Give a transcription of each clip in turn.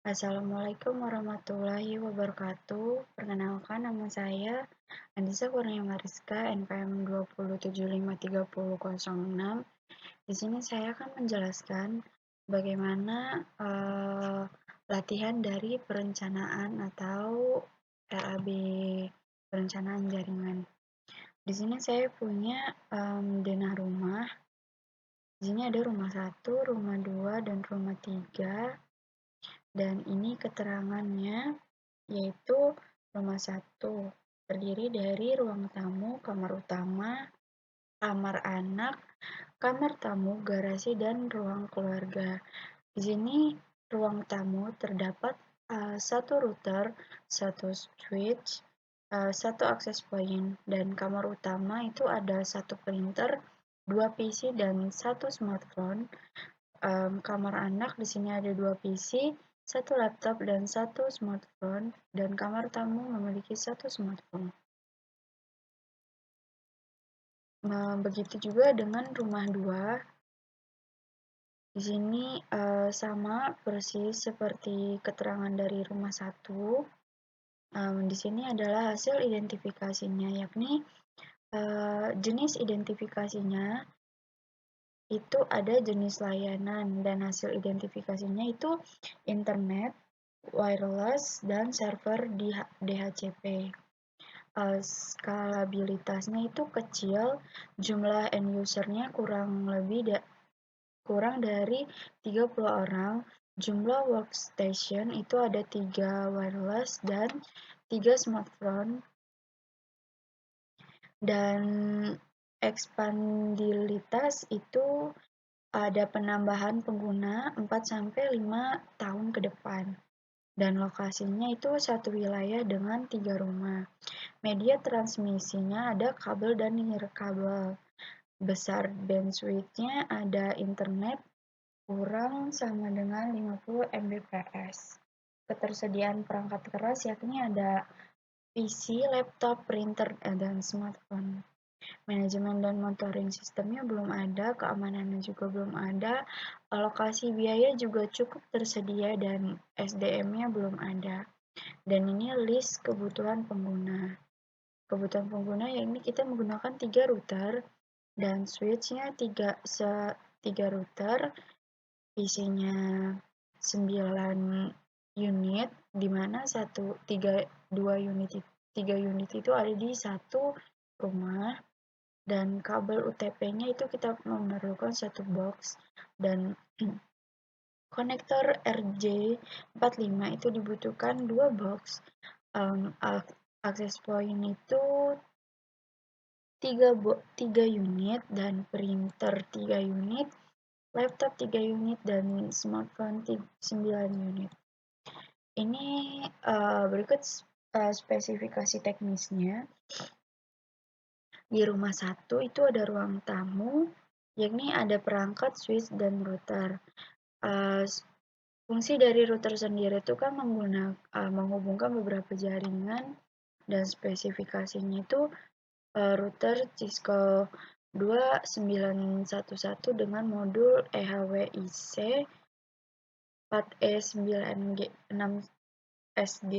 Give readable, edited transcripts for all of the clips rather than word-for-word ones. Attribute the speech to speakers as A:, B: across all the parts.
A: Assalamualaikum warahmatullahi wabarakatuh. Perkenalkan nama saya Andisa Kurnia Mariska, NPM 207530006. Di sini saya akan menjelaskan bagaimana latihan dari perencanaan atau RAB, perencanaan jaringan. Di sini saya punya denah rumah. Di sini ada rumah 1, rumah 2, dan rumah 3. Dan ini keterangannya, yaitu rumah 1 terdiri dari ruang tamu, kamar utama, kamar anak, kamar tamu, garasi, dan ruang keluarga. Di sini ruang tamu terdapat satu router, satu switch, satu access point, dan kamar utama itu ada satu printer, dua PC, dan satu smartphone. Kamar anak di sini ada 2 PC, satu laptop, dan satu smartphone, dan kamar tamu memiliki satu smartphone. Begitu juga dengan rumah 2. Di sini sama persis seperti keterangan dari rumah 1. Di sini adalah hasil identifikasinya, yakni jenis identifikasinya itu ada jenis layanan, dan hasil identifikasinya itu internet, wireless, dan server di DHCP. Skalabilitasnya itu kecil, jumlah end usernya kurang dari 30 orang, jumlah workstation itu ada 3 wireless dan 3 smartphone, dan ekspandilitas itu ada penambahan pengguna 4-5 tahun ke depan. Dan lokasinya itu satu wilayah dengan 3 rumah. Media transmisinya ada kabel dan nirkabel. Besar bandwidth-nya ada internet kurang sama dengan 50 Mbps. Ketersediaan perangkat keras yakni ada PC, laptop, printer, dan smartphone. Manajemen dan monitoring sistemnya belum ada, keamanannya juga belum ada, alokasi biaya juga cukup tersedia, dan SDM-nya belum ada. Dan ini list kebutuhan pengguna. Kebutuhan pengguna yakni kita menggunakan 3 router dan switch-nya 3 router, isinya 9 unit, di mana 3 unit itu ada di satu rumah, dan kabel UTP-nya itu kita memerlukan satu box, dan konektor RJ45 itu dibutuhkan 2 box. Access point itu 3 unit, dan printer 3 unit, laptop 3 unit, dan smartphone 9 unit. Ini berikut spesifikasi teknisnya. Di rumah 1 itu ada ruang tamu, yakni ada perangkat, switch, dan router. Fungsi dari router sendiri itu kan menghubungkan beberapa jaringan, dan spesifikasinya itu router Cisco 2911 dengan modul EHWIC 4E96SD.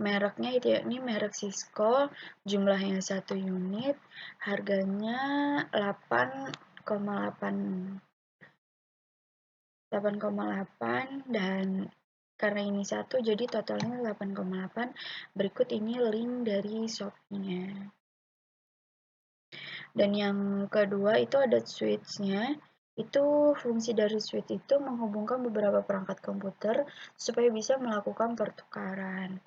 A: Mereknya itu yakni merek Cisco, jumlahnya 1 unit, harganya 8,8, dan karena ini 1 jadi totalnya 8,8. Berikut ini link dari Shopee-nya. Dan yang kedua itu ada switch-nya. Itu fungsi dari switch itu menghubungkan beberapa perangkat komputer supaya bisa melakukan pertukaran.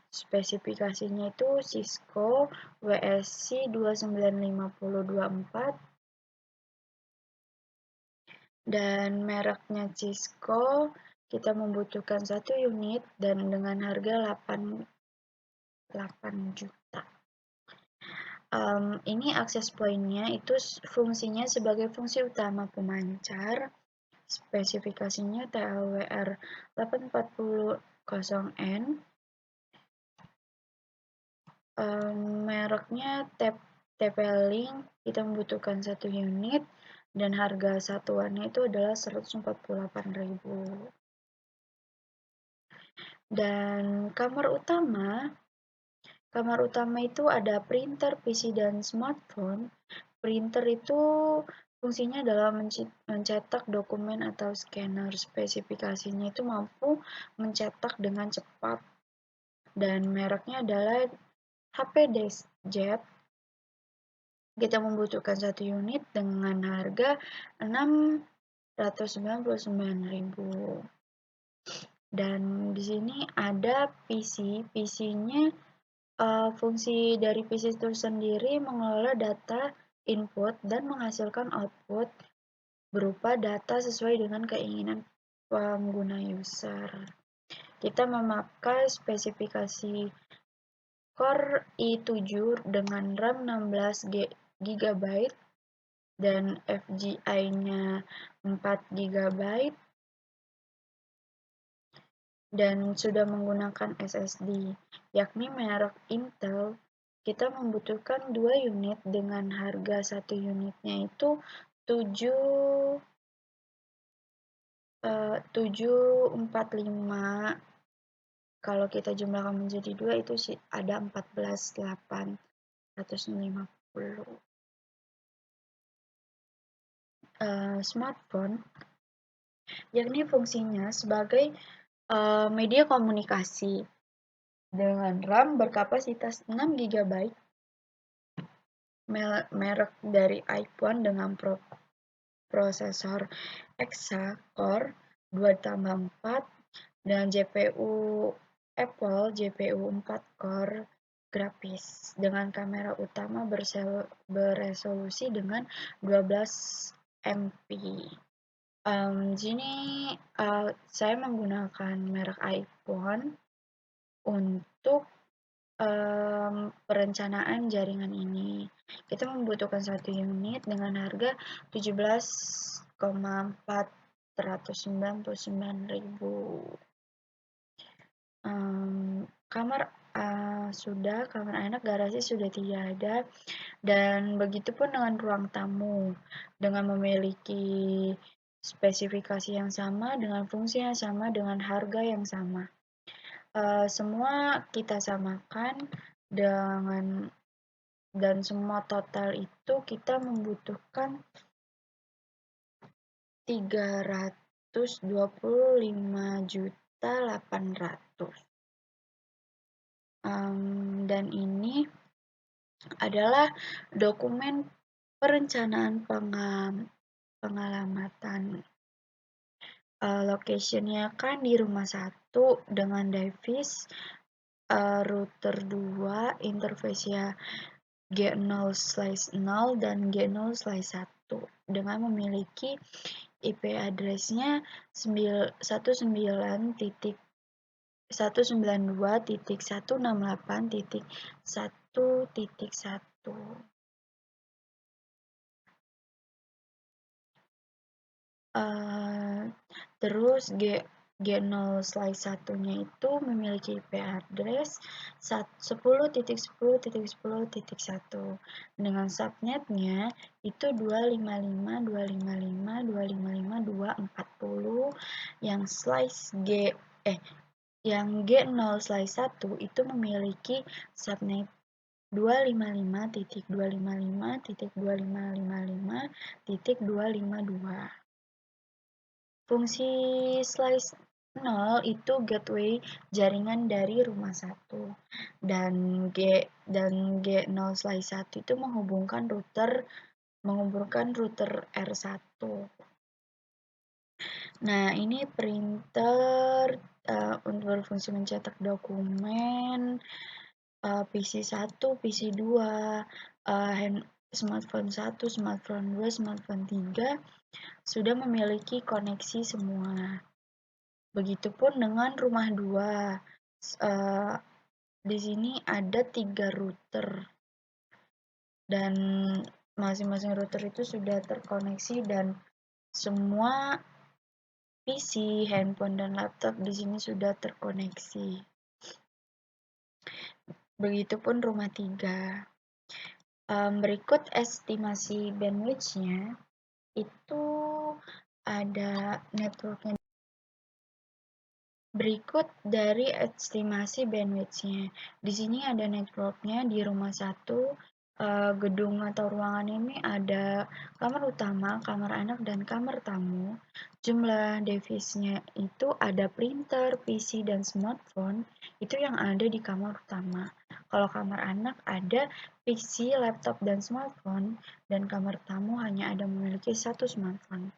A: Spesifikasinya itu Cisco WSC 29524, dan mereknya Cisco. Kita membutuhkan 1 unit dan dengan harga 8 juta. Ini akses point-nya itu fungsinya sebagai fungsi utama pemancar. Spesifikasinya TLWR 840N. Mereknya TP-Link, kita membutuhkan 1 unit dan harga satuannya itu adalah 148.000. Dan kamar utama itu ada printer, PC, dan smartphone. Printer itu fungsinya adalah mencetak dokumen atau scanner. Spesifikasinya itu mampu mencetak dengan cepat dan mereknya adalah HP DeskJet. Kita membutuhkan satu unit dengan harga 699.000. Dan di sini ada PC. PC-nya fungsi dari PC itu sendiri mengelola data input dan menghasilkan output berupa data sesuai dengan keinginan pengguna user. Kita memakai spesifikasi Core i7 dengan RAM 16 GB dan FGA-nya 4 GB dan sudah menggunakan SSD, yakni merek Intel. Kita membutuhkan 2 unit dengan harga satu unitnya itu 745. Kalau kita jumlahkan menjadi 2 itu ada 14.850. Smartphone, yakni fungsinya sebagai media komunikasi dengan RAM berkapasitas 6 GB, merek dari iPhone dengan prosesor Hexa-core 2+4 dan GPU Apple GPU 4 core grafis dengan kamera utama beresolusi dengan 12 MP. Di sini saya menggunakan merek iPhone untuk perencanaan jaringan ini. Kita membutuhkan satu unit dengan harga 17,499.000. Kamar kamar anak garasi sudah tidak ada, dan begitupun dengan ruang tamu dengan memiliki spesifikasi yang sama, dengan fungsi yang sama, dengan harga yang sama. Semua kita samakan dan semua total itu kita membutuhkan 325.800.000. Dan ini adalah dokumen perencanaan pengalamatan. Location-nya kan di rumah 1 dengan device router 2, interface-nya G0/0 dan G0/1 dengan memiliki IP address-nya 192.168.1.1. Terus G0/1-nya itu memiliki IP address 10.10.10.1 dengan subnetnya itu 255.255.255.240 yang G0/1 itu memiliki subnet 255.255.255.252. Fungsi slice 0 itu gateway jaringan dari rumah 1 dan G0/1 itu menghubungkan router R1. Nah, ini printer untuk berfungsi mencetak dokumen, PC1, PC2, smartphone 1, smartphone 2, smartphone 3 sudah memiliki koneksi semua. Begitupun dengan rumah 2. Di sini ada 3 router dan masing-masing router itu sudah terkoneksi dan semua PC, handphone, dan laptop di sini sudah terkoneksi. Begitupun rumah 3. Berikut estimasi bandwidth-nya. itu ada networknya. Berikut dari estimasi bandwidth-nya. Di sini ada networknya di rumah satu, gedung atau ruangan ini ada kamar utama, kamar anak, dan kamar tamu. Jumlah device-nya itu ada printer, PC, dan smartphone, itu yang ada di kamar utama. Kalau kamar anak ada PC, laptop, dan smartphone, dan kamar tamu hanya ada memiliki satu smartphone.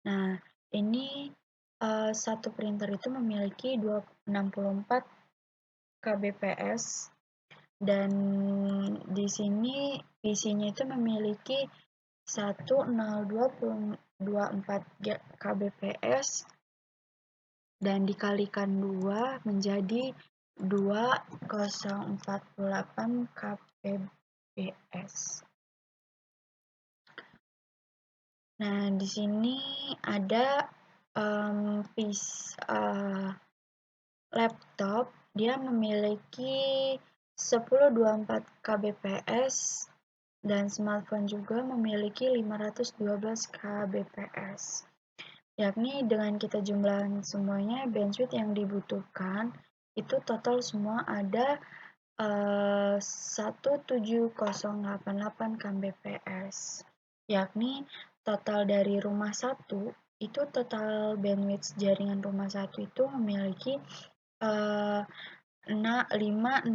A: Nah, ini satu printer itu memiliki 64 kbps dan di sini PC-nya itu memiliki 1024 kbps dan dikalikan 2 menjadi 2048 kbps. Nah, di sini ada laptop, dia memiliki 1024 kbps dan smartphone juga memiliki 512 kbps. Yakni dengan kita jumlahan semuanya, bandwidth yang dibutuhkan itu total semua ada 17088 kbps. Yakni total dari rumah satu itu total bandwidth jaringan rumah satu itu memiliki 5696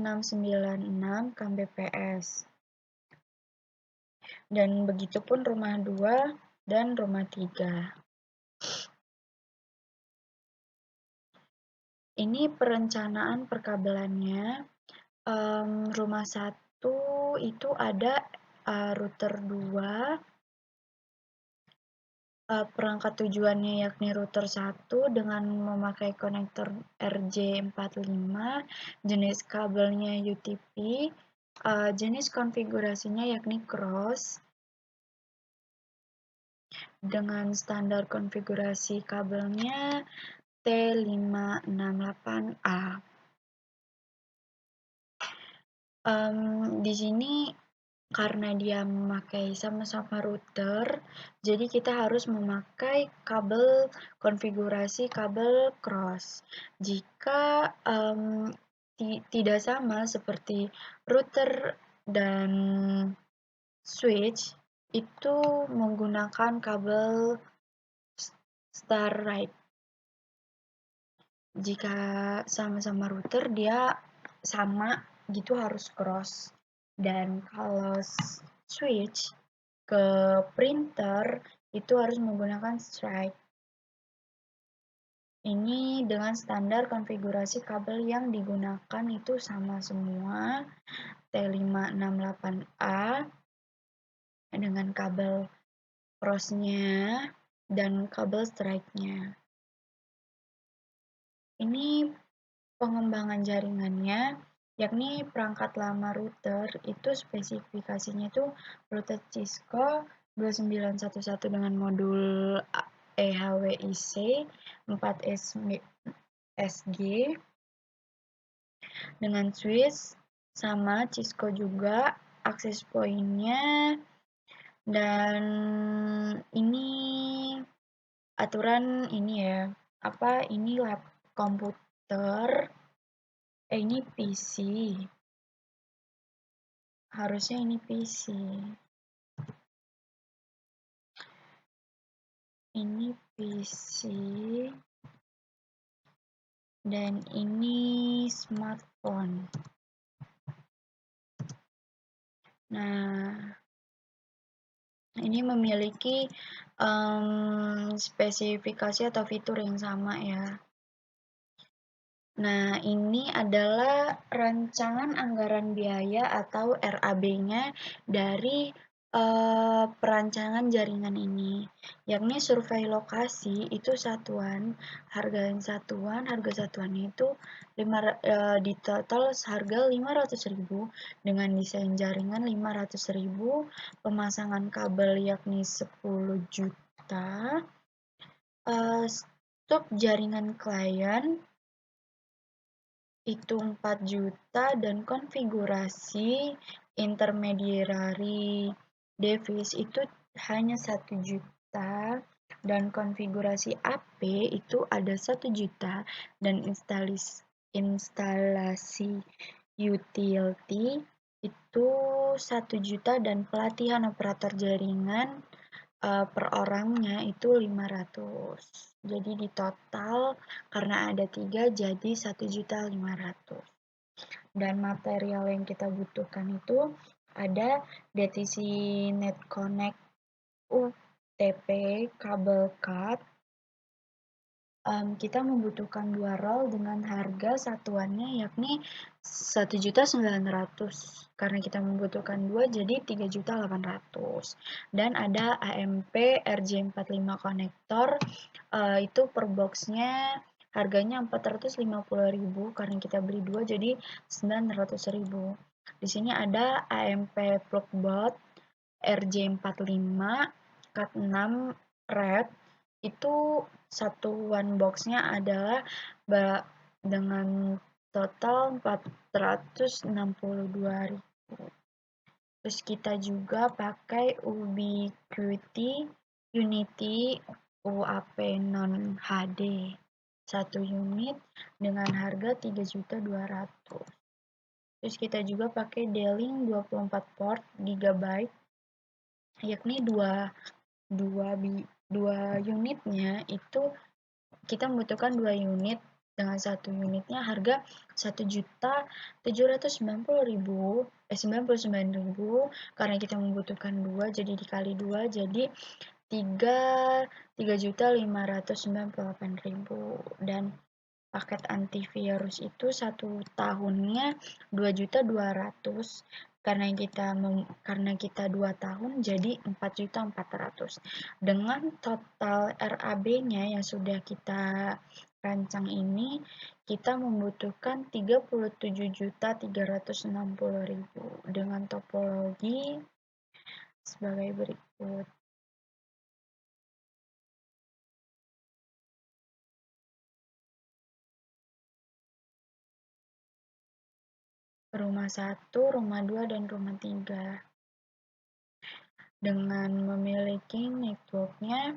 A: kbps. Dan begitupun rumah 2 dan rumah 3. Ini perencanaan perkabelannya. Rumah 1 itu ada router 2, perangkat tujuannya yakni router 1 dengan memakai konektor RJ45, jenis kabelnya UTP, jenis konfigurasinya yakni cross, dengan standar konfigurasi kabelnya T568A. Di sini karena dia memakai sama-sama router, jadi kita harus memakai kabel konfigurasi kabel cross. Jika tidak sama seperti router dan switch, itu menggunakan kabel Starlight. Jika sama-sama router, dia sama gitu harus cross. Dan kalau switch ke printer itu harus menggunakan strike. Ini dengan standar konfigurasi kabel yang digunakan itu sama semua, T568A dengan kabel cross-nya dan kabel strike-nya. Ini pengembangan jaringannya, yakni perangkat lama router itu spesifikasinya itu router Cisco 2911 dengan modul EHWIC 4SG dengan switch sama Cisco juga, akses pointnya, dan ini aturan ini ya, ini lab komputer, ini PC, harusnya ini PC, ini PC, dan ini smartphone. Nah, ini memiliki spesifikasi atau fitur yang sama ya. Nah, ini adalah rancangan anggaran biaya atau RAB-nya dari perancangan jaringan ini, yakni survei lokasi itu satuan, harga satuannya itu di total harga 500.000 dengan desain jaringan 500.000, pemasangan kabel yakni 10 juta, stok jaringan klien itu 4 juta dan konfigurasi intermediary device itu hanya 1 juta, dan konfigurasi AP itu ada 1 juta, dan instalasi utility itu 1 juta, dan pelatihan operator jaringan per orangnya itu 500. Jadi di total karena ada 3 jadi 1.500.000. Dan material yang kita butuhkan itu ada DTC Net Connect UTP, kabel cut. Kita membutuhkan 2 roll dengan harga satuannya yakni 1.900.000. Karena kita membutuhkan 2 jadi 3.800.000. Dan ada AMP RJ45 konektor, itu per boxnya harganya 450.000 karena kita beli 2 jadi 900.000. Di sini ada AMP plugboard RJ45 cut 6 red, itu satuan boxnya adalah dengan total 462.000. Terus kita juga pakai Ubiquiti Unity UAP non HD 1 unit dengan harga 3.200.000. Terus kita juga pakai D-Link 24 port GB, yakni dua unitnya itu kita membutuhkan 2 unit, dengan 1 unitnya harga 1.790.000, karena kita membutuhkan 2 jadi dikali 2 jadi 3.598.000. Dan paket antivirus itu 1 tahunnya 2.200.000, karena kita 2 tahun jadi 4.400.000. Dengan total RAB-nya yang sudah kita rancang ini, kita membutuhkan 37.360.000 dengan topologi sebagai berikut. Rumah 1, rumah 2, dan rumah 3. Dengan memiliki networknya,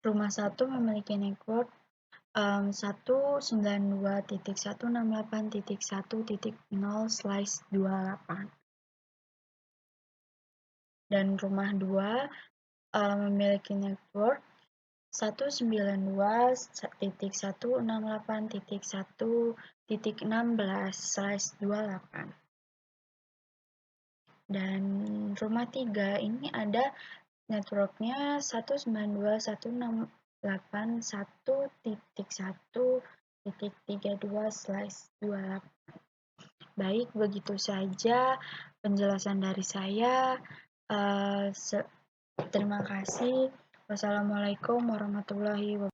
A: rumah 1 memiliki network 192.168.1.0/28. Dan rumah 2 memiliki network 192.168.1.16/28. Dan rumah 3 ini ada networknya 192.168.1.1.32/28. Baik, begitu saja penjelasan dari saya. Terima kasih. Wassalamualaikum warahmatullahi wabarakatuh.